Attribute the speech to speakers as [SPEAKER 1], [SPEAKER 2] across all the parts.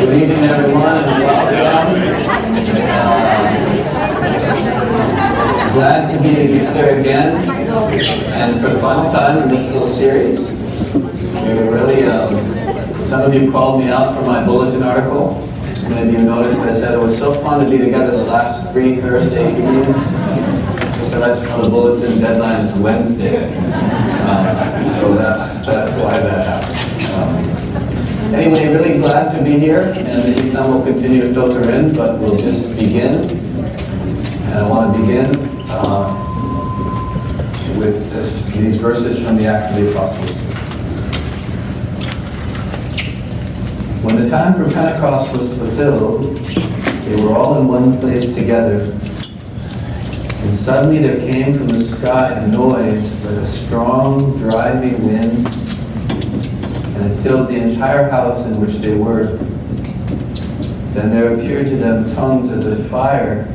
[SPEAKER 1] Good evening, everyone, and welcome. Glad to be together again, and for the final time in this little series. We were really, some of you called me out for my bulletin article. Many of you noticed I said it was so fun to be together the last 3 Thursday evenings. Just to let you know, the bulletin deadline is Wednesday. So that's why that happened. Anyway, really glad to be here, and maybe some will continue to filter in, but we'll just begin. And I want to begin with these verses from the Acts of the Apostles. When the time for Pentecost was fulfilled, they were all in one place together. And suddenly there came from the sky a noise like a strong driving wind, and it filled the entire house in which they were. Then there appeared to them tongues as of fire,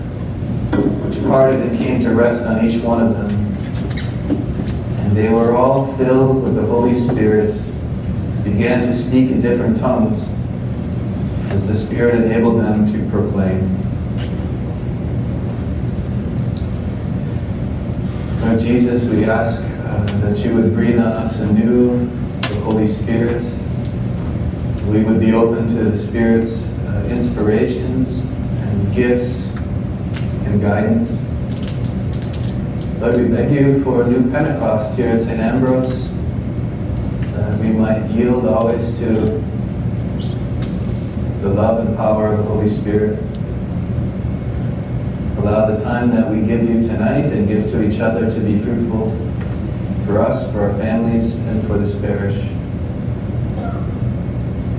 [SPEAKER 1] which parted and came to rest on each one of them. And they were all filled with the Holy Spirit, began to speak in different tongues, as the Spirit enabled them to proclaim. Lord Jesus, we ask that you would breathe on us anew the Holy Spirit. We would be open to the Spirit's inspirations and gifts and guidance. Lord, we beg you for a new Pentecost here at St. Ambrose, that we might yield always to the love and power of the Holy Spirit. Allow the time that we give you tonight and give to each other to be fruitful for us, for our families, and for this parish.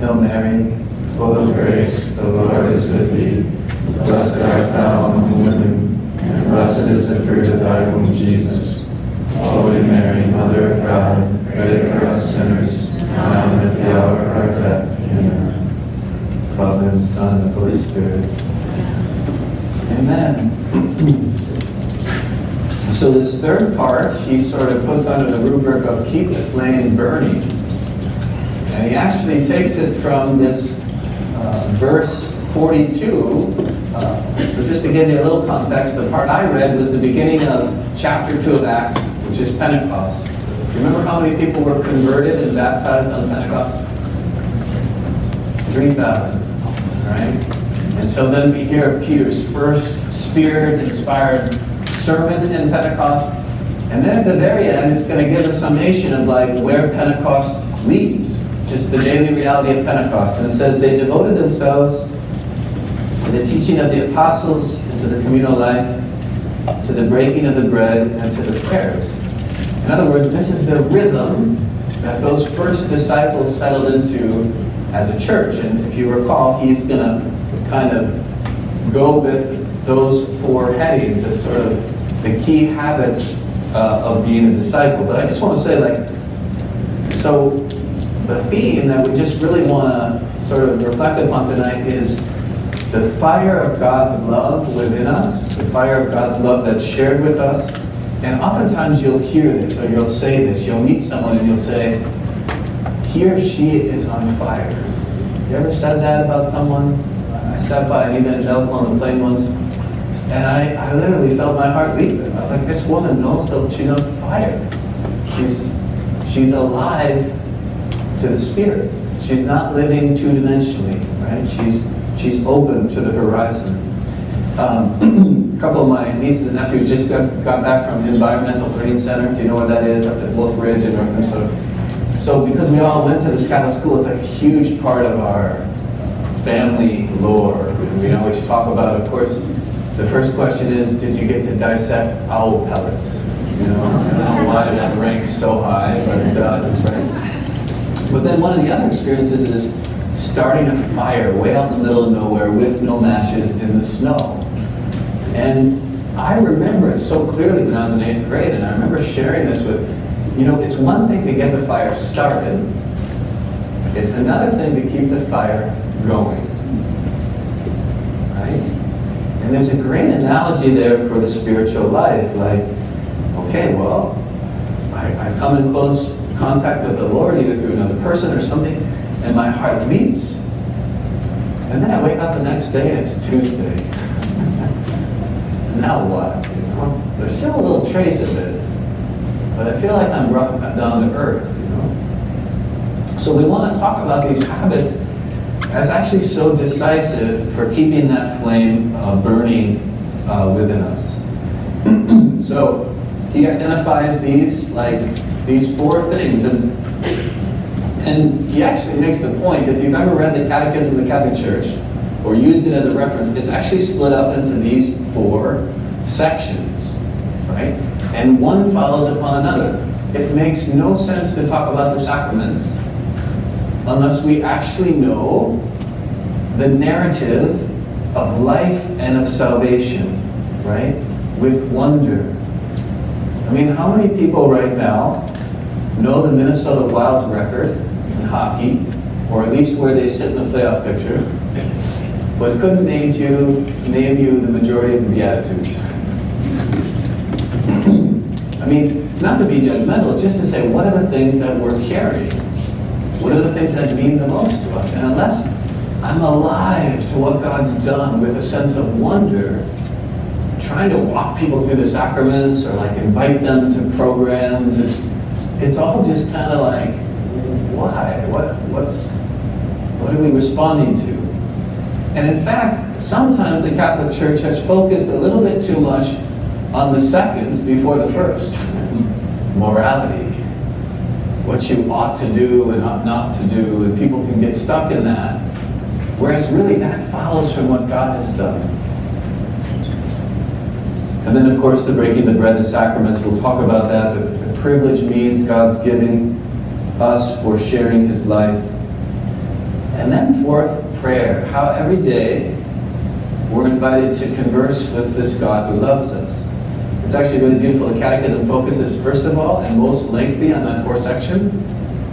[SPEAKER 1] Hail Mary, full of grace, the Lord is with thee. Blessed art thou among women, and blessed is the fruit of thy womb, Jesus. Holy Mary, Mother of God, pray for us sinners, now and at the hour of our death. Amen. Father, and Son, and Holy Spirit. Amen. So this third part, he sort of puts under the rubric of keep the flame burning. And he actually takes it from this verse 42. So just to give you a little context, the part I read was the beginning of chapter 2 of Acts, which is Pentecost. Remember how many people were converted and baptized on Pentecost? 3,000, right? And so then we hear Peter's first Spirit-inspired sermon in Pentecost. And then at the very end, it's going to give a summation of like where Pentecost leads, just the daily reality of Pentecost. And it says, they devoted themselves to the teaching of the apostles and to the communal life, to the breaking of the bread and to the prayers. In other words, this is the rhythm that those first disciples settled into as a church. And if you recall, he's going to kind of go with those 4 headings as sort of the key habits of being a disciple. But I just want to say, like, so the theme that we just really want to sort of reflect upon tonight is the fire of God's love within us, the fire of God's love that's shared with us. And oftentimes you'll hear this, or you'll say this, you'll meet someone and you'll say, he or she is on fire. You ever said that about someone? I sat by an evangelical on the plane once, and I literally felt my heart leap. I was like, this woman knows that she's on fire. She's alive to the Spirit. She's not living two-dimensionally, right? She's open to the horizon. A couple of my nieces and nephews just got back from the Environmental Green Center. Do you know what that is? Up at Wolf Ridge in North Minnesota. So because we all went to this Catholic school, it's like a huge part of our family lore. We always talk about, of course, the first question is, did you get to dissect owl pellets? You know, I don't know why that ranks so high, but it does, right? But then one of the other experiences is starting a fire way out in the middle of nowhere with no matches in the snow. And I remember it so clearly when I was in 8th grade, and I remember sharing this with, you know, it's one thing to get the fire started. It's another thing to keep the fire going, right? And there's a great analogy there for the spiritual life. Like, okay, well, I come in close contact with the Lord, either through another person or something, and my heart leaps. And then I wake up the next day and it's Tuesday. Now what? You know? There's still a little trace of it, but I feel like I'm brought down to earth. You know? So we want to talk about these habits as actually so decisive for keeping that flame burning within us. So he identifies these four things, and he actually makes the point, if you've ever read the Catechism of the Catholic Church, or used it as a reference, it's actually split up into these four sections, right? And one follows upon another. It makes no sense to talk about the sacraments unless we actually know the narrative of life and of salvation, right? With wonder. I mean, how many people right now know the Minnesota Wild's record in hockey, or at least where they sit in the playoff picture, but couldn't name you the majority of the Beatitudes? I mean, it's not to be judgmental, it's just to say, what are the things that we're carrying? What are the things that mean the most to us? And unless I'm alive to what God's done with a sense of wonder, trying to walk people through the sacraments or like invite them to programs, it's all just kind of like, why? What are we responding to? And in fact, sometimes the Catholic Church has focused a little bit too much on the seconds before the first. Morality. What you ought to do and ought not to do, and people can get stuck in that. Whereas really that follows from what God has done. And then of course the breaking the bread, the sacraments, we'll talk about that. The privilege means God's giving us for sharing his life. And then fourth, prayer. How every day we're invited to converse with this God who loves us. It's actually really beautiful. The Catechism focuses first of all and most lengthy on that fourth section.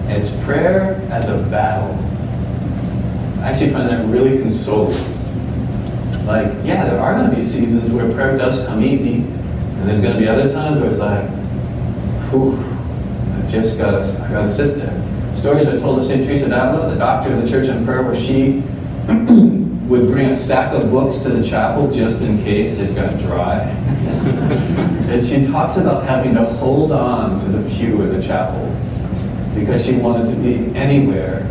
[SPEAKER 1] It's prayer as a battle. I actually find that really consoling. Like, yeah, there are going to be seasons where prayer does come easy, and there's going to be other times where it's like, whew, I gotta sit there. Stories are told of St. Teresa d'Avila, the doctor of the Church in Prayer, where she would bring a stack of books to the chapel just in case it got dry. And she talks about having to hold on to the pew in the chapel because she wanted to be anywhere,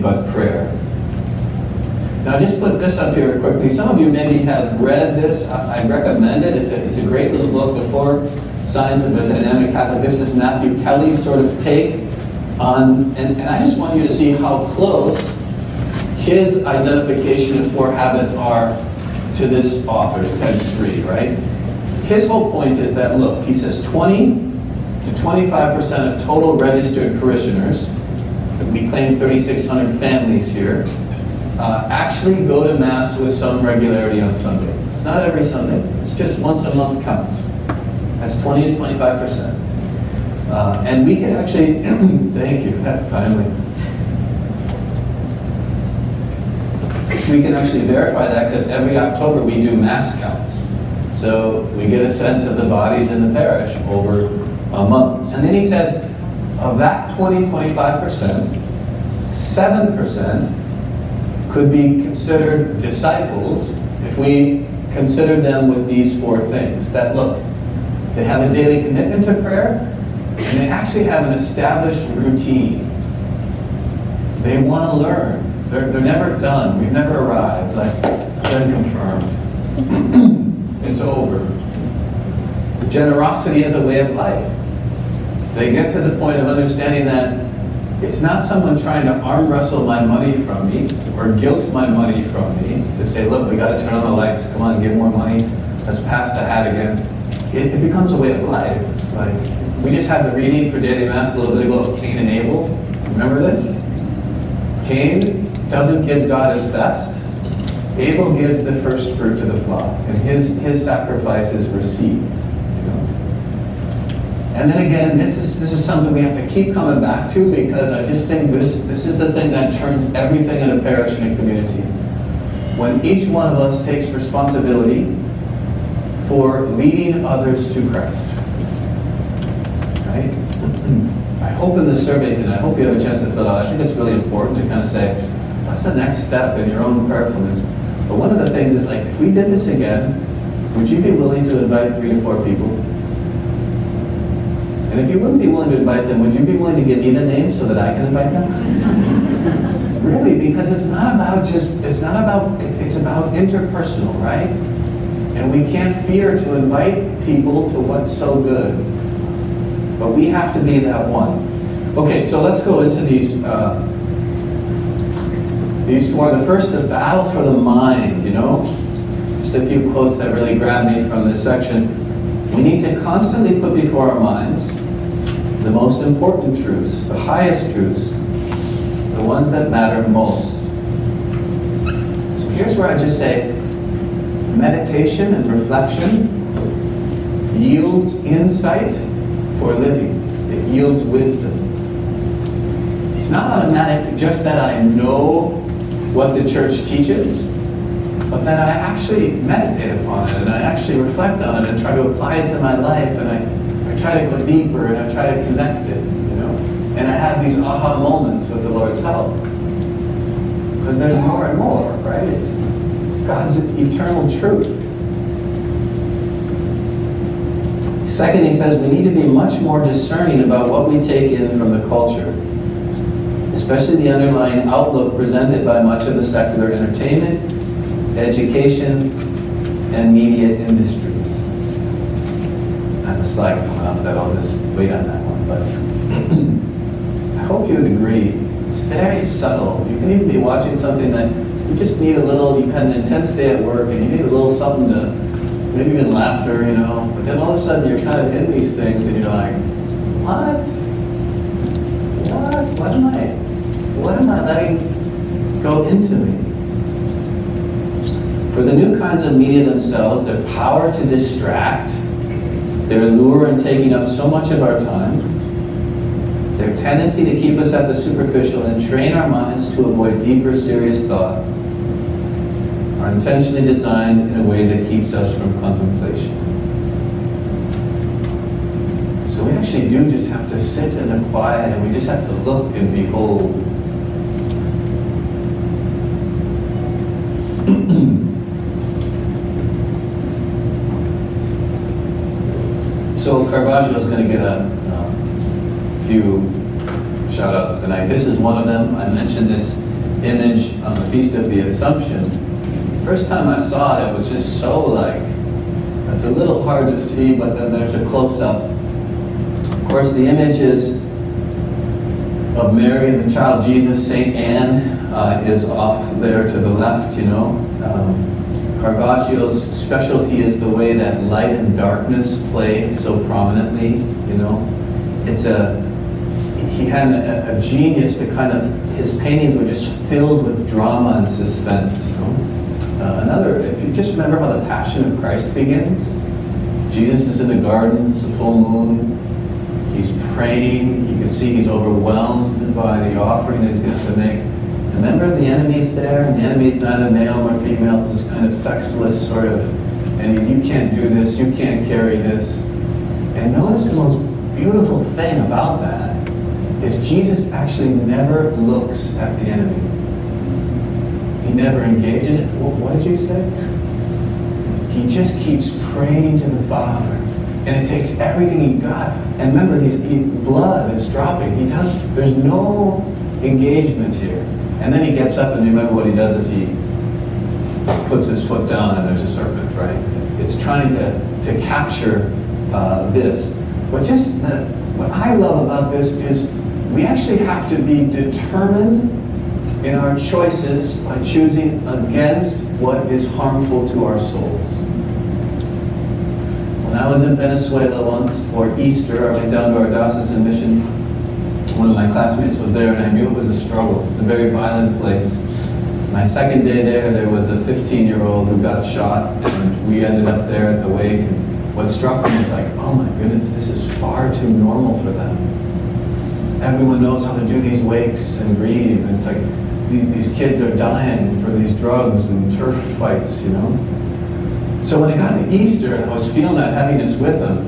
[SPEAKER 1] but prayer. Now I just put this up here quickly. Some of you maybe have read this. I recommend it. It's a great little book, The Four Signs of a Dynamic Catholic. This is Matthew Kelly's sort of take on, and I just want you to see how close his identification of four habits are to this author's, Ted Spree, right? His whole point is that, look, he says 20 to 25% of total registered parishioners, we claim 3,600 families here, actually go to Mass with some regularity on Sunday. It's not every Sunday, it's just once a month counts. That's 20 to 25%. And we can actually, thank you, that's kindly. We can actually verify that because every October we do Mass counts. So we get a sense of the bodies in the parish over a month. And then he says, of that 25%, 7% could be considered disciples if we consider them with these four things. That look, they have a daily commitment to prayer, and they actually have an established routine. They want to learn. They're never done. We've never arrived. Like, been confirmed. It's over. Generosity is a way of life. They get to the point of understanding that it's not someone trying to arm wrestle my money from me or guilt my money from me to say, look, we got to turn on the lights. Come on, give more money. Let's pass the hat again. It becomes a way of life. It's like, we just had the reading for daily Mass a little bit ago of Cain and Abel. Remember this? Cain doesn't give God his best. Abel gives the first fruit to the flock, and his sacrifice is received. And then again, this is something we have to keep coming back to, because I just think this is the thing that turns everything in a parish and a community. When each one of us takes responsibility for leading others to Christ. Right? I hope in the survey tonight, I hope you have a chance to fill out. I think it's really important to kind of say, what's the next step in your own prayerfulness? But one of the things is like, if we did this again, would you be willing to invite 3 to 4 people? And if you wouldn't be willing to invite them, would you be willing to give me the names so that I can invite them? Really, because it's about interpersonal, right? And we can't fear to invite people to what's so good. But we have to be that one. Okay, so let's go into these 4. The first, the battle for the mind, Just a few quotes that really grabbed me from this section. We need to constantly put before our minds the most important truths, the highest truths, the ones that matter most. So here's where I just say, meditation and reflection yields insight for living. It yields wisdom. It's not automatic just that I know what the church teaches, but that I actually meditate upon it and I actually reflect on it and try to apply it to my life, and I try to go deeper and I try to connect it, and I have these aha moments with the Lord's help. Because there's more and more, right? It's God's eternal truth. Second, he says we need to be much more discerning about what we take in from the culture, especially the underlying outlook presented by much of the secular entertainment, education, and media industries. I have a slide coming up that I'll just wait on that one, but I hope you would agree. It's very subtle. You can even be watching something that you just need a little, you had an intense day at work and you need a little something to, maybe even laughter, but then all of a sudden you're kind of in these things and you're like, what? What am I letting go into me? For the new kinds of media themselves, their power to distract, their allure in taking up so much of our time, their tendency to keep us at the superficial and train our minds to avoid deeper, serious thought, are intentionally designed in a way that keeps us from contemplation. So we actually do just have to sit in the quiet and we just have to look and behold. So Caravaggio is going to get a few shout-outs tonight. This is one of them. I mentioned this image on the Feast of the Assumption. First time I saw it, it was just so it's a little hard to see, but then there's a close-up. Of course, the image is of Mary and the child Jesus. St. Anne is off there to the left, Caravaggio's specialty is the way that light and darkness play so prominently, He had a genius to his paintings were just filled with drama and suspense, if you just remember how the Passion of Christ begins, Jesus is in the garden, it's a full moon, he's praying, you can see he's overwhelmed by the offering that he's going to have to make. Remember, the enemy's there, and the enemy's neither male nor female, it's this kind of sexless sort of, and you can't do this, you can't carry this. And notice the most beautiful thing about that is Jesus actually never looks at the enemy. He never engages it. What did you say? He just keeps praying to the Father. And it takes everything he got. And remember, blood is dropping. There's no engagement here. And then he gets up, and remember what he does is he puts his foot down and there's a serpent, right? It's trying to capture this. But what I love about this is we actually have to be determined in our choices by choosing against what is harmful to our souls. When I was in Venezuela once for Easter, I went down to our diocesan mission. One of my classmates was there, and I knew it was a struggle. It's a very violent place. My second day there was a 15-year-old who got shot, and we ended up there at the wake. And what struck me is oh my goodness, this is far too normal for them. Everyone knows how to do these wakes and grieve. And it's these kids are dying for these drugs and turf fights, So when it got to Easter, and I was feeling that heaviness with them,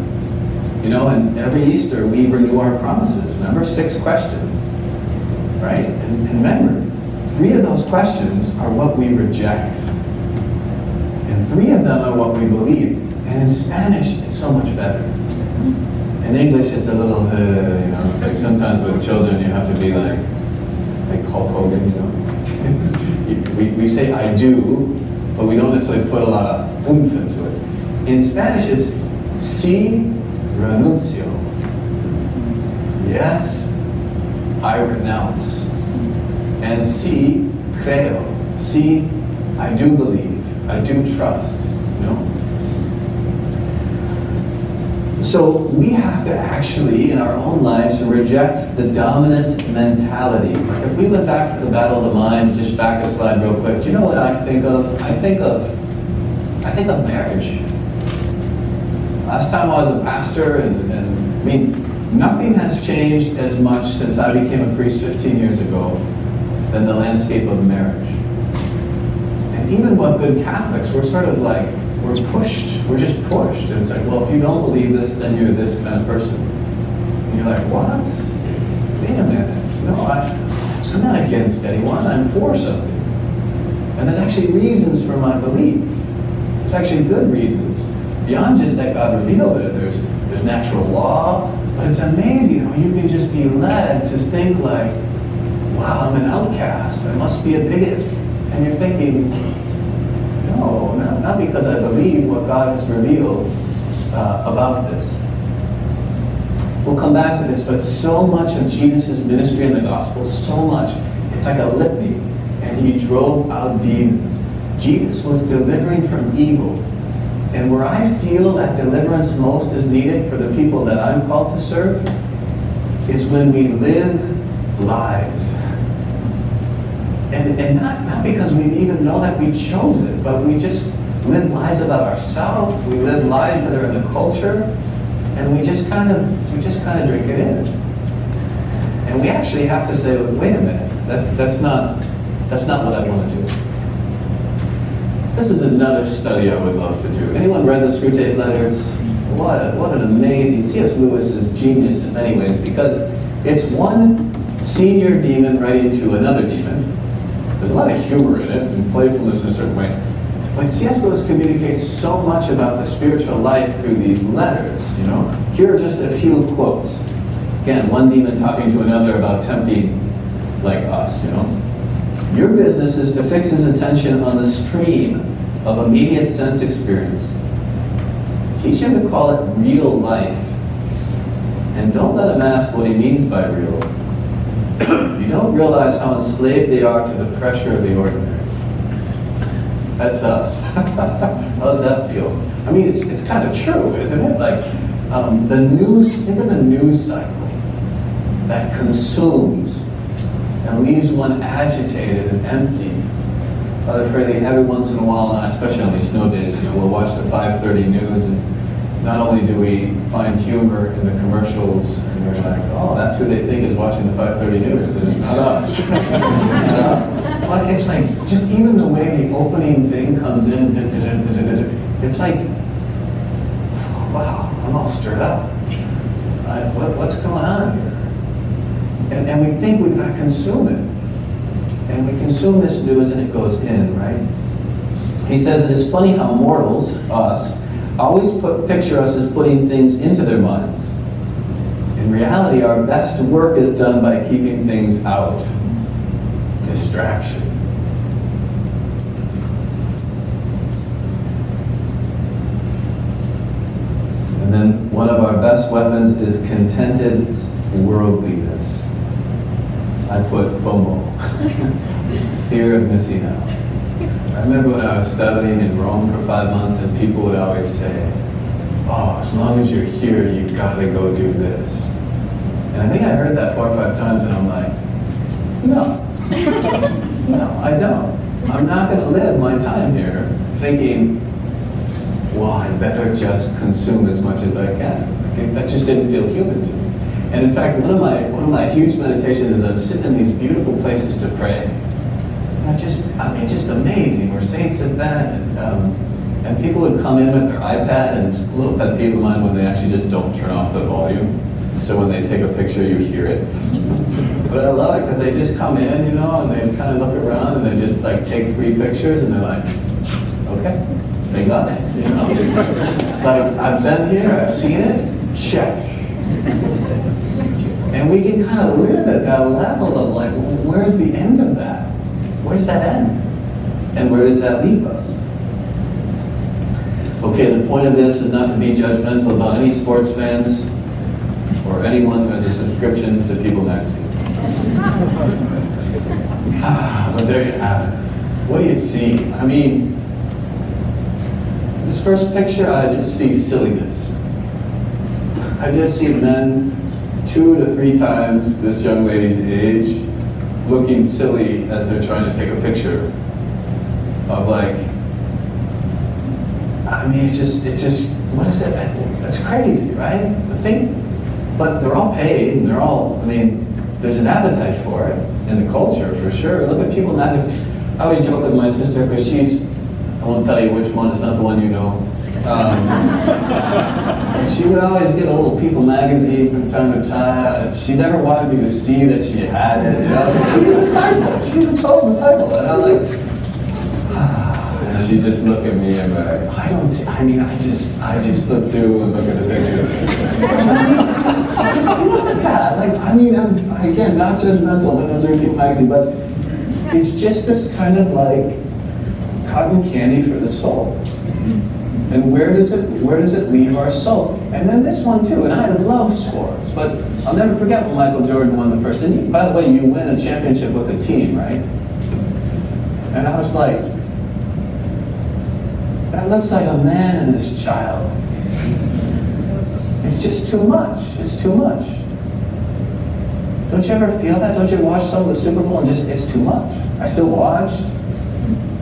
[SPEAKER 1] and every Easter we renew our promises. Remember, 6 questions, right? And remember, 3 of those questions are what we reject. And 3 of them are what we believe. And in Spanish, it's so much better. In English, it's a little, it's like sometimes with children, you have to be like Hulk Hogan, we say I do, but we don't necessarily put a lot of oomph into it. In Spanish, it's sí renuncio. Yes, I renounce. And sí creo. Sí, I do believe. I do trust. So we have to actually, in our own lives, reject the dominant mentality. Like if we went back for the battle of the mind, just back a slide real quick. Do you know what I think of? I think of marriage. Last time I was a pastor, and I mean, nothing has changed as much since I became a priest 15 years ago than the landscape of marriage. And even what good Catholics, we're sort of like, we're just pushed. And it's like, well, if you don't believe this, then you're this kind of person. And you're like, what? Wait a minute. No, I'm not against anyone, I'm for something. And there's actually reasons for my belief. There's actually good reasons. Beyond just that God revealed it, there's natural law, but it's amazing how you can just be led to think like, wow, I'm an outcast, I must be a bigot. And you're thinking, no, not because I believe what God has revealed about this. We'll come back to this, but so much of Jesus' ministry in the gospel, so much, it's like a litany, and he drove out demons. Jesus was delivering from evil. And where I feel that deliverance most is needed for the people that I'm called to serve is when we live lives. And not because we even know that we chose it, but we just live lives about ourselves. We live lives that are in the culture, and we just kind of drink it in. And we actually have to say, wait a minute, that's not what I want to do. This is another study I would love to do. Anyone read the Screwtape Letters? What an amazing, C.S. Lewis is genius in many ways, because it's one senior demon writing to another demon. There's a lot of humor in it and playfulness in a certain way. But C.S. Lewis communicates so much about the spiritual life through these letters, Here are just a few quotes. Again, one demon talking to another about tempting like us, Your business is to fix his attention on the stream of immediate sense experience. Teach him to call it real life. And don't let him ask what he means by real. You don't realize how enslaved they are to the pressure of the ordinary. That's us. How does that feel? I mean, it's kind of true, isn't it? Like, think of the news cycle that consumes and leaves one agitated and empty. Father Freddie, every once in a while, especially on these snow days, we'll watch the 5:30 news, and not only do we find humor in the commercials, and we're like, oh, that's who they think is watching the 5:30 news, and it's not us. But it's like, just even the way the opening thing comes in, it's like, wow, I'm all stirred up. What's going on here? And we think we've got to consume it. And we consume this news and it goes in, right? He says it is funny how mortals, us, always picture us as putting things into their minds. In reality, our best work is done by keeping things out. Distraction. And then one of our best weapons is contented worldliness. I put FOMO, fear of missing out. I remember when I was studying in Rome for 5 months, and people would always say, oh, as long as you're here, you've got to go do this. And I think I heard that 4 or 5 times, and I'm like, no, I don't. I'm not going to live my time here thinking, well, I better just consume as much as I can. That just didn't feel human to me. And in fact, one of my huge meditations is I'm sitting in these beautiful places to pray. And just amazing. Where saints have been, and people would come in with their iPad, and it's a little pet peeve of mine when they actually just don't turn off the volume. So when they take a picture, you hear it. But I love it because they just come in, and they kind of look just like take 3 pictures and they're like, okay, they got it, you know? Like, I've been here, I've seen it, check. And we can kind of live at that level of like, where's the end of that? Where does that end? And where does that leave us? Okay, the point of this is not to be judgmental about any sports fans or anyone who has a subscription to People Magazine. But there you have it. What do you see? I mean, this first picture, I just see silliness. I just see men 2 to 3 times this young lady's age looking silly as they're trying to take a picture of like, I mean, it's just, what is it? That's crazy, right? The thing, but they're all paid, and they're all, I mean, there's an appetite for it in the culture, for sure. Look at People Magazine. I always joke with my sister, because she's, I won't tell you which one, it's not the one you know. And she would always get a little People Magazine from time to time. She never wanted me to see that she had it, you know? She's a disciple, she's a total disciple. And I'm like, and she just looked at me and like, I just look through and look at the picture. just look at that. Like, I mean, I'm, again, not judgmental, but that's People Magazine, but it's just this kind of like cotton candy for the soul. And where does it leave our soul? And then this one too, and I love sports, but I'll never forget when Michael Jordan won the first, and by the way, you win a championship with a team, right? And I was like, that looks like a man and his child. It's just too much. It's too much. Don't you ever feel that? Don't you watch some of the Super Bowl and just, it's too much? I still watch,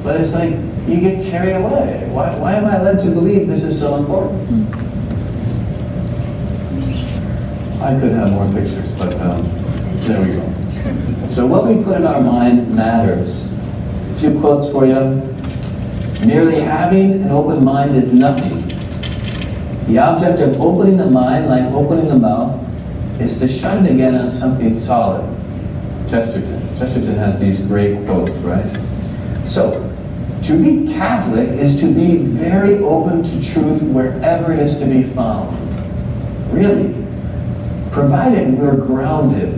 [SPEAKER 1] but it's like, you get carried away. Why am I led to believe this is so important? I could have more pictures, but there we go. So what we put in our mind matters. A few quotes for you. Merely having an open mind is nothing. The object of opening the mind, like opening the mouth, is to shut it again on something solid. Chesterton. Chesterton has these great quotes, right? So, to be Catholic is to be very open to truth wherever it is to be found. Really. Provided we're grounded.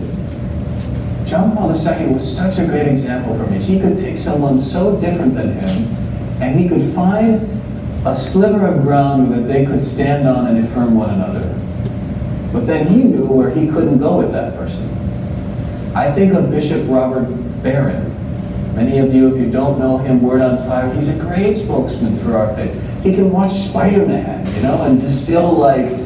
[SPEAKER 1] John Paul II was such a great example for me. He could take someone so different than him, and he could find a sliver of ground that they could stand on and affirm one another. But then he knew where he couldn't go with that person. I think of Bishop Robert Barron. Many of you, if you don't know him, Word on Fire, he's a great spokesman for our faith. He can watch Spider-Man, you know, and distill like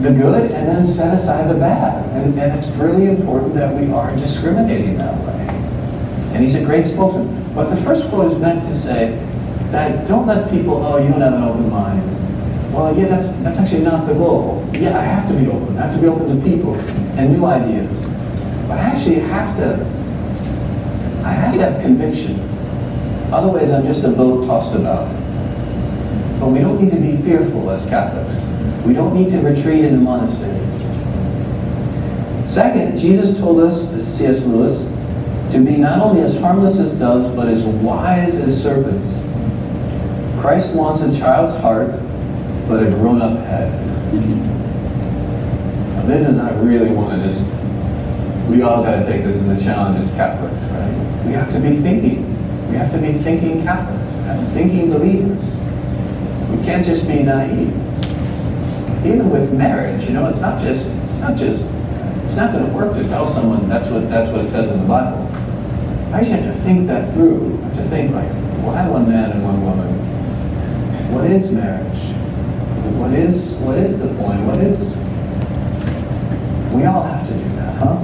[SPEAKER 1] the good and then set aside the bad. And it's really important that we are discriminating that way. And he's a great spokesman. But the first quote is meant to say that don't let people, oh, you don't have an open mind. Well, yeah, that's actually not the goal. Yeah, I have to be open. I have to be open to people and new ideas. But I actually have to have conviction. Otherwise, I'm just a boat tossed about. But we don't need to be fearful as Catholics. We don't need to retreat into monasteries. Second, Jesus told us, this is C.S. Lewis, to be not only as harmless as doves, but as wise as serpents. Christ wants a child's heart, but a grown-up head. Now, this is, I really want to just, we all got to take this as a challenge as Catholics, right? We have to be thinking. We have to be thinking Catholics, and thinking believers. We can't just be naive. Even with marriage, you know, it's not going to work to tell someone that's what it says in the Bible. I just have to think that through. I have to think like, why one man and one woman? What is marriage? What is the point? We all have to do that, huh?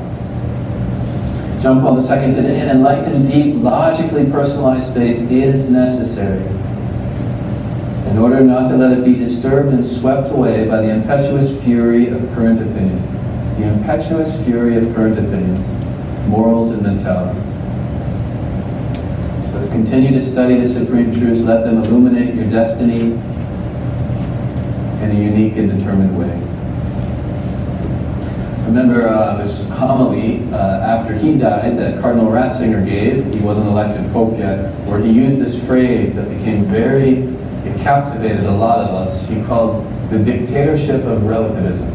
[SPEAKER 1] John Paul II said, an enlightened, deep, logically personalized faith is necessary in order not to let it be disturbed and swept away by the impetuous fury of current opinions. The impetuous fury of current opinions, morals, and mentalities. So to continue to study the supreme truths, let them illuminate your destiny in a unique and determined way. Remember this homily after he died that Cardinal Ratzinger gave, he wasn't elected Pope yet, where he used this phrase that became it captivated a lot of us. He called the dictatorship of relativism.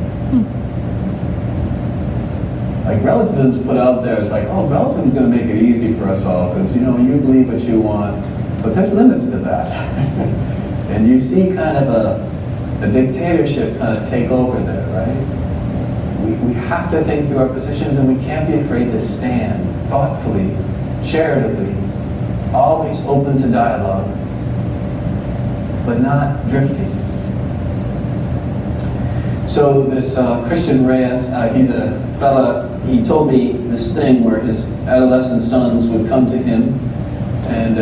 [SPEAKER 1] Like relativism's put out there, it's like, oh, relativism's going to make it easy for us all, because you believe what you want, but there's limits to that. And you see kind of a dictatorship kind of take over there, right? We have to think through our positions, and we can't be afraid to stand thoughtfully, charitably, always open to dialogue, but not drifting. So this Christian Reyes, he's a fella, he told me this thing where his adolescent sons would come to him and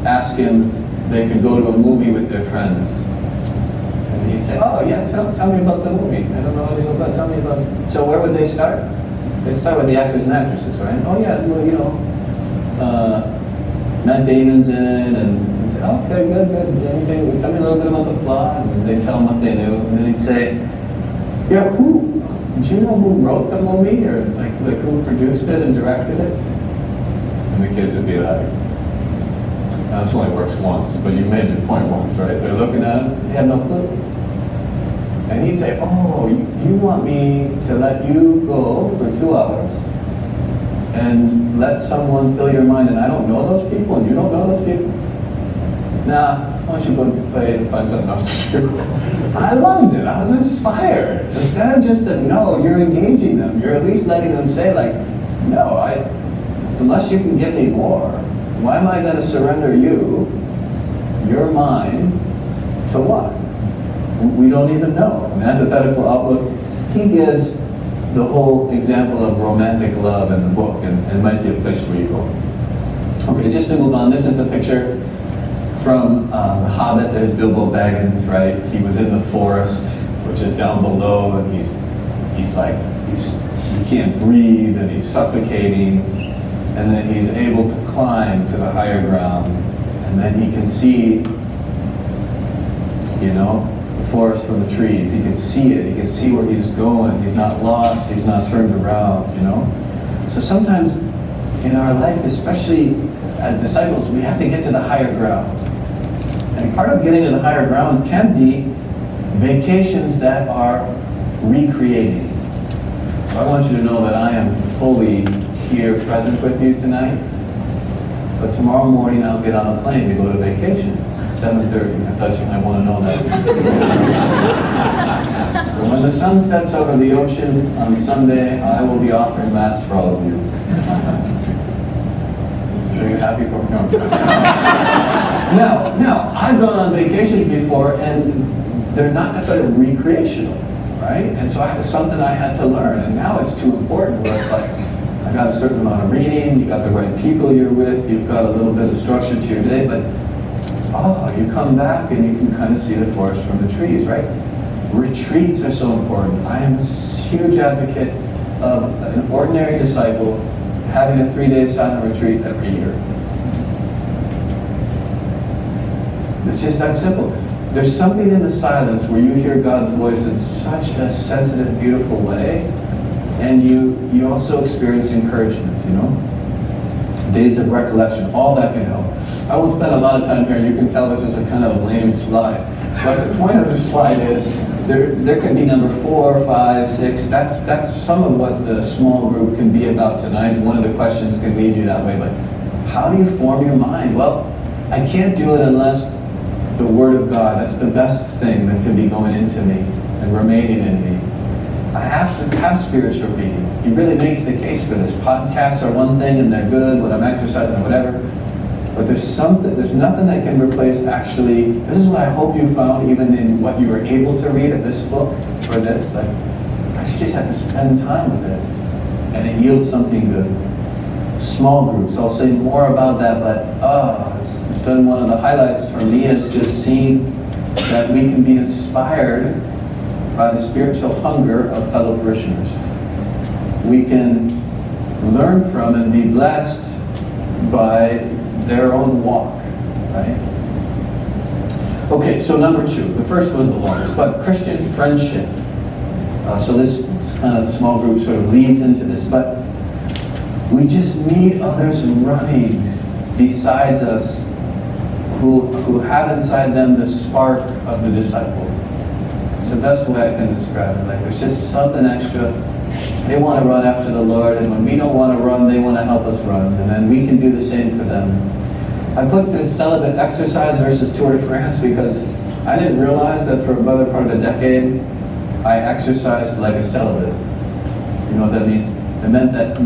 [SPEAKER 1] ask him if they could go to a movie with their friends. And he'd say, oh yeah, tell me about the movie. I don't know anything about it, tell me about it. So where would they start? They'd start with the actors and actresses, right? Oh yeah, well, Matt Damon's in it, and he'd say, okay, good. Anything, tell me a little bit about the plot, and they'd tell him what they knew, and then he'd say, yeah, do you know who wrote the movie, or like who produced it and directed it? And the kids would be like, this only works once, but you made your point once, right? They're looking at it, they have no clue. And he'd say, oh, you want me to let you go for 2 hours and let someone fill your mind, and I don't know those people, and you don't know those people? Nah, why don't you go play and find something else to do? I loved it. I was inspired. Instead of just a no, you're engaging them. You're at least letting them say, like, no, unless you can give me more, why am I going to surrender your mind, to what? We don't even know. An antithetical outlook. He gives the whole example of romantic love in the book, and it might be a place where you go. Okay, just to move on, this is the picture from The Hobbit. There's Bilbo Baggins, right? He was in the forest, which is down below, and he can't breathe, and he's suffocating, and then he's able to climb to the higher ground, and then he can see, the forest from the trees. He can see it. He can see where he's going. He's not lost. He's not turned around, So sometimes in our life, especially as disciples, we have to get to the higher ground. And part of getting to the higher ground can be vacations that are recreating. So I want you to know that I am fully here present with you tonight. But tomorrow morning I'll get on a plane to go to vacation at 7:30. I thought you might want to know that. So when the sun sets over the ocean on Sunday, I will be offering Mass for all of you. Are you happy for me? Now, I've gone on vacations before, and they're not necessarily recreational, right? And so it's something I had to learn, and now it's too important, where it's like, I got a certain amount of reading, you got the right people you're with, you've got a little bit of structure to your day, but you come back and you can kind of see the forest from the trees, right? Retreats are so important. I am a huge advocate of an ordinary disciple having a 3-day silent retreat every year. It's just that simple. There's something in the silence where you hear God's voice in such a sensitive, beautiful way, and you also experience encouragement, Days of recollection, all that can help. I won't spend a lot of time here. You can tell this is a kind of lame slide. But the point of this slide is there can be number 4, 5, 6. That's some of what the small group can be about tonight. One of the questions can lead you that way. But how do you form your mind? Well, I can't do it unless the Word of God, that's the best thing that can be going into me and remaining in me. I have to have spiritual reading. He really makes the case for this. Podcasts are one thing and they're good when I'm exercising or whatever. But there's nothing that can replace actually, this is what I hope you found even in what you were able to read of this book or this. Like, I actually just have to spend time with it. And it yields something good. Small groups, I'll say more about that, but it's been one of the highlights for me is just seeing that we can be inspired by the spiritual hunger of fellow parishioners. We can learn from and be blessed by their own walk, right? Okay, so number 2. The first was the longest, but Christian friendship. So this this kind of small group sort of leads into this, but we just need others running besides us who have inside them the spark of the disciple. It's the best way I can describe it. Like, there's just something extra. They want to run after the Lord, and when we don't want to run, they want to help us run, and then we can do the same for them. I put this celibate exercise versus Tour de France because I didn't realize that for about a part of a decade, I exercised like a celibate. You know what that means? It meant that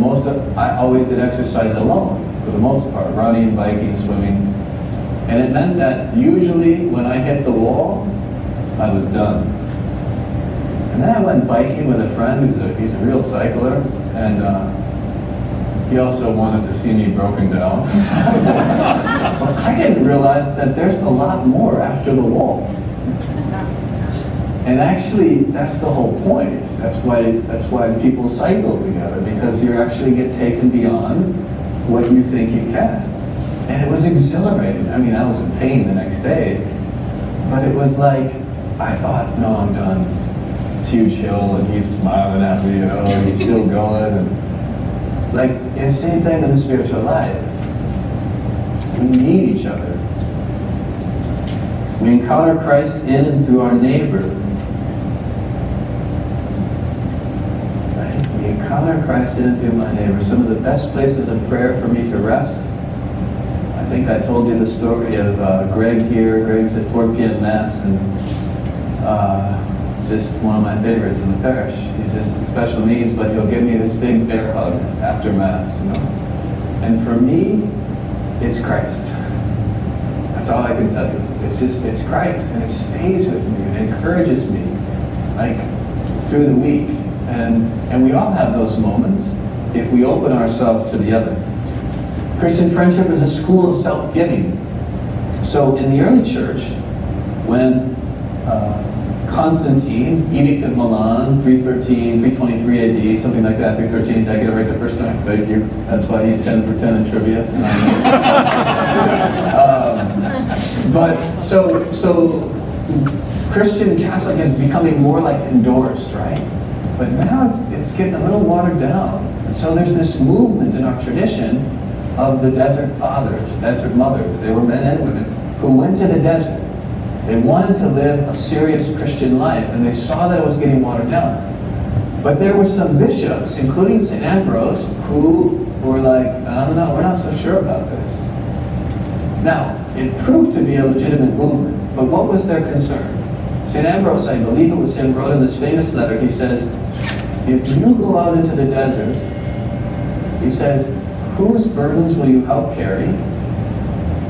[SPEAKER 1] I always did exercise alone, for the most part, running, biking, swimming. And it meant that usually when I hit the wall, I was done. And then I went biking with a friend he's a real cycler, and he also wanted to see me broken down. But I didn't realize that there's a lot more after the wall. And actually, that's the whole point. That's why people cycle together, because you actually get taken beyond what you think you can. And it was exhilarating. I mean, I was in pain the next day, but it was like, I thought, no, I'm done. It's a huge hill, and he's smiling at me, you know, and he's still going. And like, and same thing in the spiritual life. We need each other. We encounter Christ in and through our neighbor. Right? We encounter Christ in and through my neighbor. Some of the best places of prayer for me to rest. I think I told you the story of Greg here. Greg's at 4 p.m. Mass, and just one of my favorites in the parish. He just special needs, but he'll give me this big bear hug after Mass, you know. And for me, it's Christ. That's all I can tell you. It's Christ, and it stays with me, and it encourages me, like, through the week. And we all have those moments if we open ourselves to the other. Christian friendship is a school of self-giving. So in the early church, when Constantine, Edict of Milan, 323 AD, something like that, 313, did I get it right the first time? Thank you. That's why he's 10 for 10 in trivia. But so Christian Catholic is becoming more like endorsed, right? But now it's getting a little watered down. And so there's this movement in our tradition of the desert fathers, desert mothers. They were men and women who went to the desert. They wanted to live a serious Christian life, and they saw that it was getting watered down. But there were some bishops, including St. Ambrose, who were like, I don't know, we're not so sure about this. Now, it proved to be a legitimate movement, but what was their concern? St. Ambrose, I believe it was him, wrote in this famous letter, he says, if you go out into the desert, he says, whose burdens will you help carry?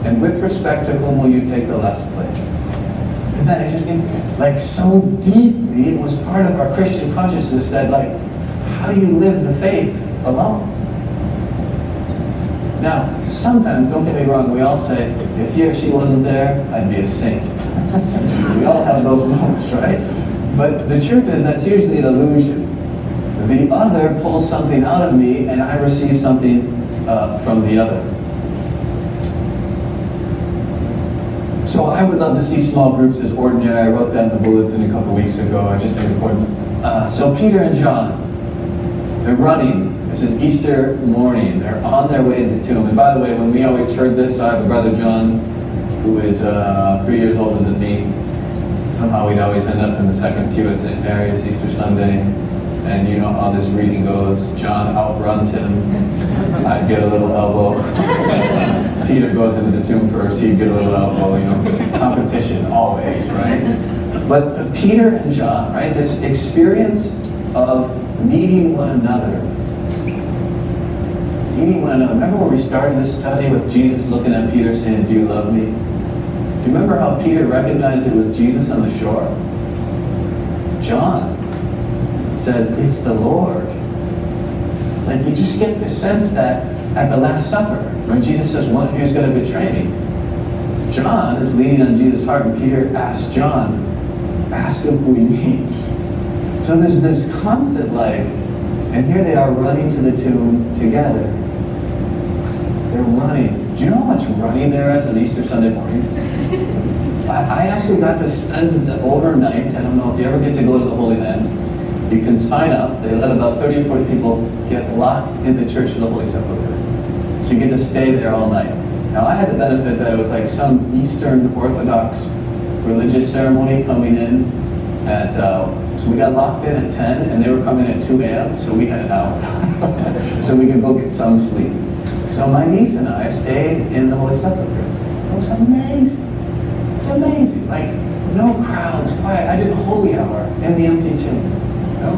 [SPEAKER 1] And with respect to whom will you take the last place? Isn't that interesting? Like, so deeply, it was part of our Christian consciousness that, like, how do you live the faith alone? Now, sometimes, don't get me wrong, we all say, if he or she wasn't there, I'd be a saint. We all have those moments, right? But the truth is, that's usually an illusion. The other pulls something out of me, and I receive something from the other. So I would love to see small groups as ordinary. I wrote that in the bulletin a couple weeks ago. I just think it's important. So Peter and John, they're running. This is Easter morning. They're on their way to the tomb. And by the way, when we always heard this, I have a brother, John, who is 3 years older than me. Somehow we'd always end up in the second pew at St. Mary's Easter Sunday. And you know how this reading goes. John outruns him. I'd get a little elbow. Peter goes into the tomb first. He'd get a little elbow, you know. Competition, always, right? But Peter and John, right? This experience of needing one another. Needing one another. Remember when we started this study with Jesus looking at Peter saying, do you love me? Do you remember how Peter recognized it was Jesus on the shore? John says, it's the Lord. Like, you just get the sense that at the Last Supper, when Jesus says, one of you is going to betray me, John is leaning on Jesus' heart, and Peter asks John, ask him who he means. So there's this constant, like, and here they are running to the tomb together. They're running. Do you know how much running there is on Easter Sunday morning? I actually got to spend the overnight. I don't know if you ever get to go to the Holy Land. You can sign up. They let about 30 or 40 people get locked in the Church of the Holy Sepulchre. So you get to stay there all night. Now I had the benefit that it was like some Eastern Orthodox religious ceremony coming in at, so we got locked in at 10 and they were coming at 2 a.m. so we had an hour. So we could go get some sleep. So my niece and I stayed in the Holy Sepulchre. It was amazing. It was amazing. Like, no crowds, quiet. I did a holy hour in the empty tomb. You know?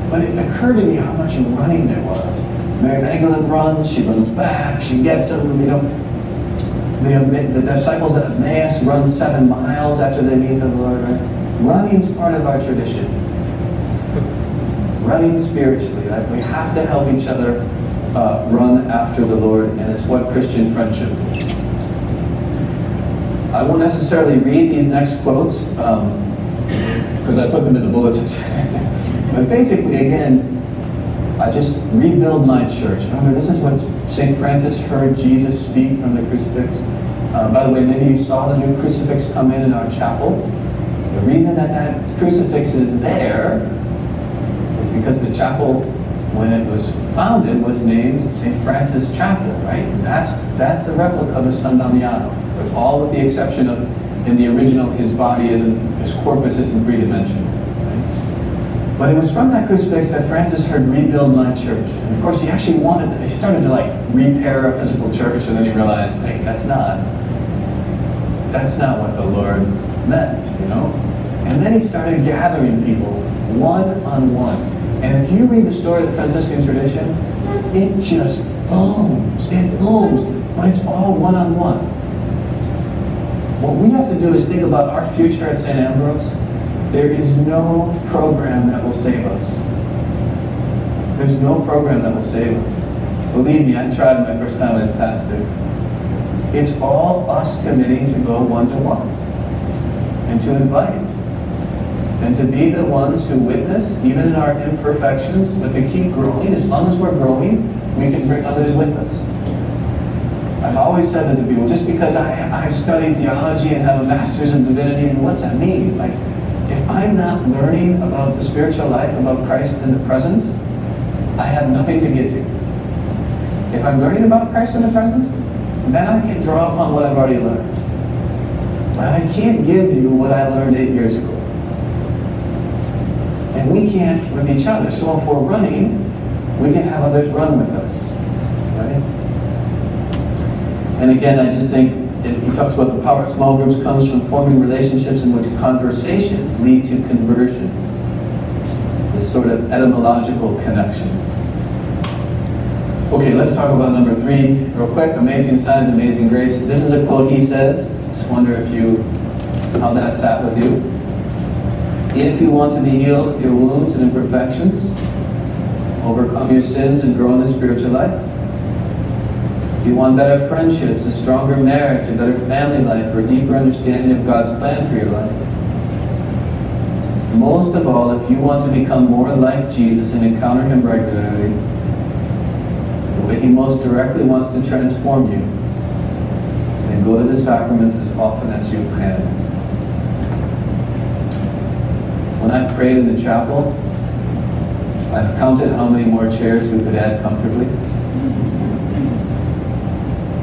[SPEAKER 1] But it occurred to me how much running there was. Mary Magdalene runs, she runs back, she gets them, you know. The disciples at Emmaus run 7 miles after they meet the Lord, right? Running's part of our tradition. Running spiritually, right? We have to help each other run after the Lord, and it's what Christian friendship is. I won't necessarily read these next quotes, because I put them in the bulletin. But basically, again, I just rebuild my church. Remember, this is what St. Francis heard Jesus speak from the crucifix. By the way, maybe you saw the new crucifix come in our chapel. The reason that that crucifix is there is because the chapel, when it was founded, was named St. Francis Chapel, right? That's the replica of the San Damiano, but all with the exception of, in the original, his body his corpus is in 3 dimension. But it was from that crucifix that Francis heard rebuild my church. And of course, he actually he started to like repair a physical church, and then he realized, hey, that's not what the Lord meant, you know? And then he started gathering people one-on-one. And if you read the story of the Franciscan tradition, it just booms, but it's all one-on-one. What we have to do is think about our future at St. Ambrose. There is no program that will save us. There's no program that will save us. Believe me, I tried my first time as pastor. It's all us committing to go one-to-one and to invite and to be the ones who witness, even in our imperfections, but to keep growing. As long as we're growing, we can bring others with us. I've always said that to people, just because I've studied theology and have a master's in divinity, and what's that mean? Like, if I'm not learning about the spiritual life, about Christ in the present, I have nothing to give you. If I'm learning about Christ in the present, then I can draw upon what I've already learned. But I can't give you what I learned 8 years ago. And we can't with each other. So if we're running, we can have others run with us. Right? And again, I just think he talks about the power of small groups comes from forming relationships in which conversations lead to conversion. This sort of etymological connection. Okay, let's talk about number 3 real quick. Amazing signs, amazing grace. This is a quote he says. Just wonder how that sat with you. If you want to be healed of your wounds and imperfections, overcome your sins and grow in the spiritual life, if you want better friendships, a stronger marriage, a better family life, or a deeper understanding of God's plan for your life. Most of all, if you want to become more like Jesus and encounter Him regularly, the way He most directly wants to transform you, then go to the sacraments as often as you can. When I prayed in the chapel, I've counted how many more chairs we could add comfortably.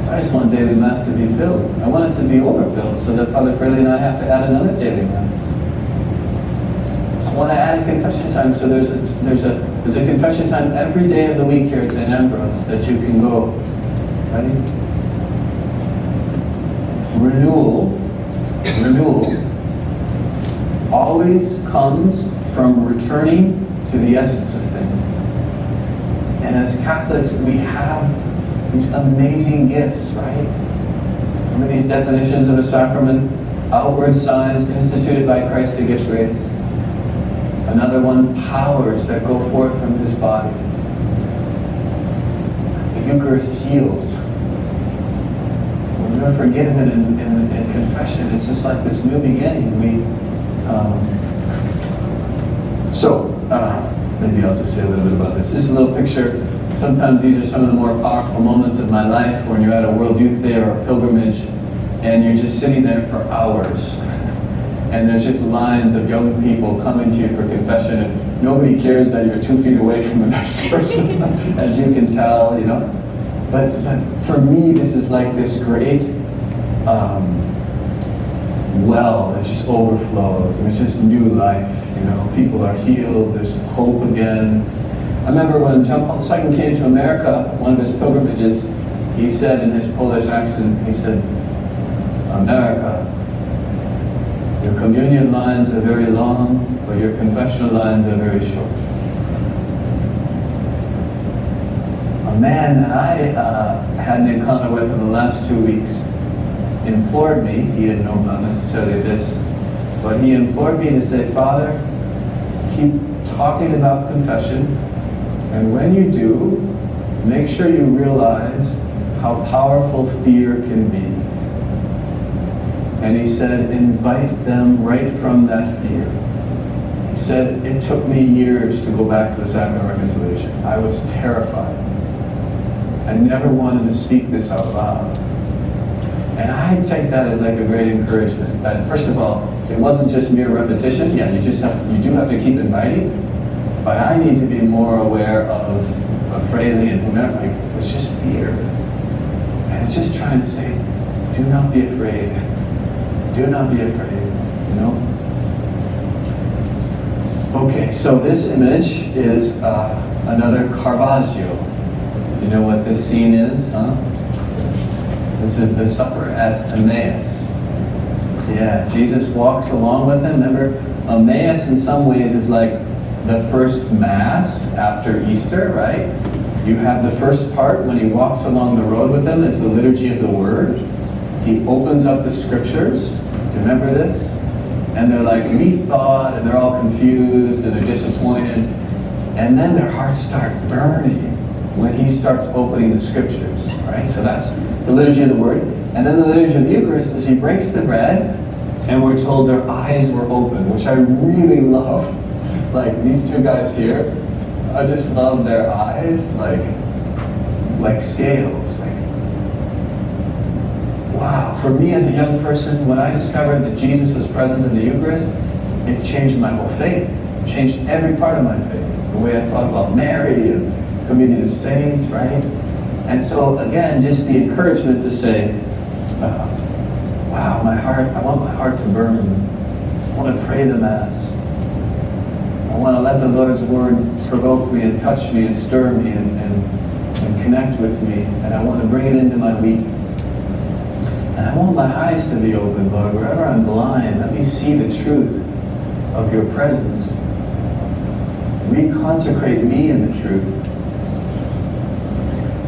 [SPEAKER 1] I just want daily Mass to be filled. I want it to be overfilled so that Father Fraley and I have to add another daily Mass. I want to add a confession time, so there's a confession time every day of the week here at St. Ambrose that you can go. Ready? Renewal always comes from returning to the essence of things. And as Catholics, we have these amazing gifts, right? Remember these definitions of a sacrament? Outward signs instituted by Christ to give grace. Another one, powers that go forth from His body. The Eucharist heals. When we're forgiven in confession, it's just like this new beginning. Maybe I'll just say a little bit about this. This is a little picture. Sometimes these are some of the more powerful moments of my life when you're at a World Youth Day or a pilgrimage and you're just sitting there for hours. and there's just lines of young people coming to you for confession, and nobody cares that you're 2 feet away from the next person, as you can tell, you know. But for me, this is like this great well that just overflows, and it's just new life, you know. People are healed, there's hope again. I remember when John Paul II came to America, one of his pilgrimages, he said in his Polish accent, he said, "America, your communion lines are very long, but your confessional lines are very short." A man that I had an encounter with in the last 2 weeks implored me, he didn't know about necessarily this, but he implored me to say, "Father, keep talking about confession, and when you do, make sure you realize how powerful fear can be." And he said, invite them right from that fear. He said, it took me years to go back to the sacrament of reconciliation. I was terrified. I never wanted to speak this out loud. And I take that as like a great encouragement. That first of all, it wasn't just mere repetition. Yeah, you do have to keep inviting. But I need to be more aware of Fraley and whomever. Like, it's just fear. And it's just trying to say, do not be afraid. Do not be afraid, you know? Okay, so this image is another Caravaggio. You know what this scene is, huh? This is the supper at Emmaus. Yeah, Jesus walks along with him. Remember, Emmaus in some ways is like the first Mass after Easter, right? You have the first part when he walks along the road with them. It's the liturgy of the Word. He opens up the Scriptures. Do you remember this? And they're like, we thought, and they're all confused, and they're disappointed. And then their hearts start burning when he starts opening the Scriptures, right? So that's the liturgy of the Word. And then the liturgy of the Eucharist is he breaks the bread, and we're told their eyes were open, which I really love. Like these two guys here, I just love their eyes, like scales. Like, wow. For me as a young person, when I discovered that Jesus was present in the Eucharist, it changed my whole faith. It changed every part of my faith. The way I thought about Mary and communion of saints, right? And so again, just the encouragement to say, wow, my heart, I want my heart to burn. I want to pray the Mass. I want to let the Lord's Word provoke me and touch me and stir me and connect with me. And I want to bring it into my week. And I want my eyes to be open, Lord. Wherever I'm blind, let me see the truth of your presence. Reconsecrate me in the truth.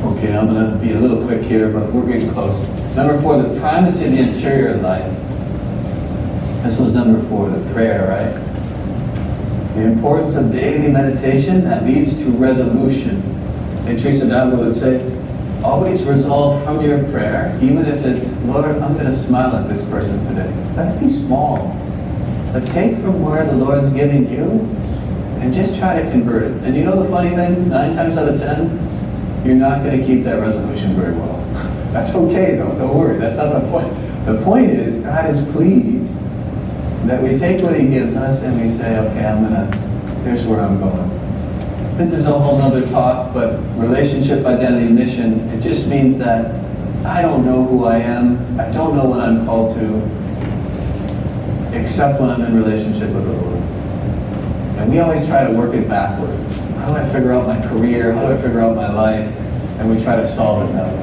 [SPEAKER 1] Okay, I'm going to be a little quick here, but we're getting close. Number 4, the primacy of the interior life. This was number 4, the prayer, right? The importance of daily meditation that leads to resolution. St. Teresa d'Avila would say, always resolve from your prayer, even if it's, Lord, I'm going to smile at this person today. Let it be small. But take from where the Lord is giving you and just try to convert it. And you know the funny thing? 9 times out of 10, you're not going to keep that resolution very well. That's okay, though. Don't worry. That's not the point. The point is, God is pleased that we take what he gives us and we say, okay, here's where I'm going. This is a whole other talk, but relationship, identity, mission, it just means that I don't know who I am. I don't know what I'm called to, except when I'm in relationship with the Lord. And we always try to work it backwards. How do I figure out my career? How do I figure out my life? And we try to solve it that way.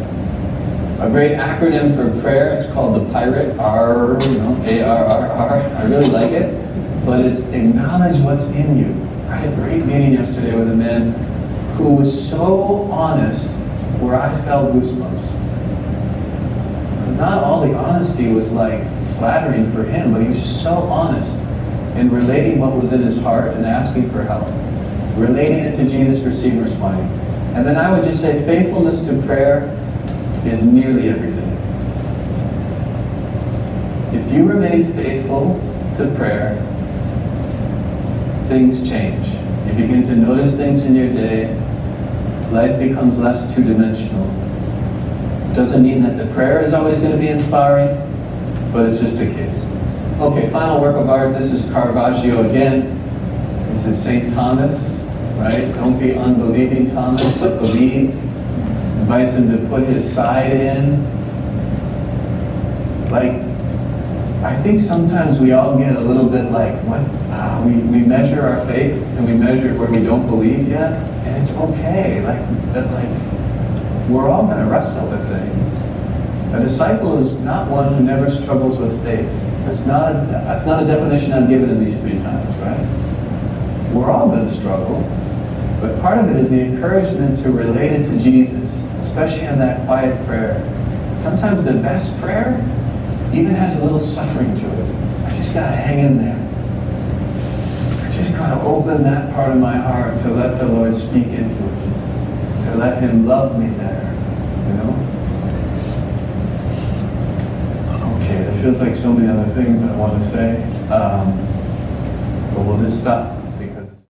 [SPEAKER 1] A great acronym for prayer, it's called the PIRAT, R, A-R-R-R. I really like it, but it's acknowledge what's in you. I had a great meeting yesterday with a man who was so honest where I felt goosebumps. Because not all the honesty was like flattering for him, but he was just so honest in relating what was in his heart and asking for help. Relating it to Jesus, receiving, responding. And then I would just say faithfulness to prayer is nearly everything. If you remain faithful to prayer, things change. You begin to notice things in your day. Life becomes less two-dimensional. Doesn't mean that the prayer is always going to be inspiring, but it's just a case. Okay, final work of art. This is Caravaggio again. This is St. Thomas, right? Don't be unbelieving Thomas, but believe. Invites him to put his side in. Like, I think sometimes we all get a little bit like, what? We measure our faith and we measure where we don't believe yet, and it's okay. We're all going to wrestle with things. A disciple is not one who never struggles with faith. That's not a definition I'm given in these 3 times, right? We're all going to struggle, but part of it is the encouragement to relate it to Jesus, especially in that quiet prayer. Sometimes the best prayer even has a little suffering to it. I just got to hang in there. I just got to open that part of my heart to let the Lord speak into it, to let Him love me there, you know? Okay, there feels like so many other things I want to say, but we'll just stop.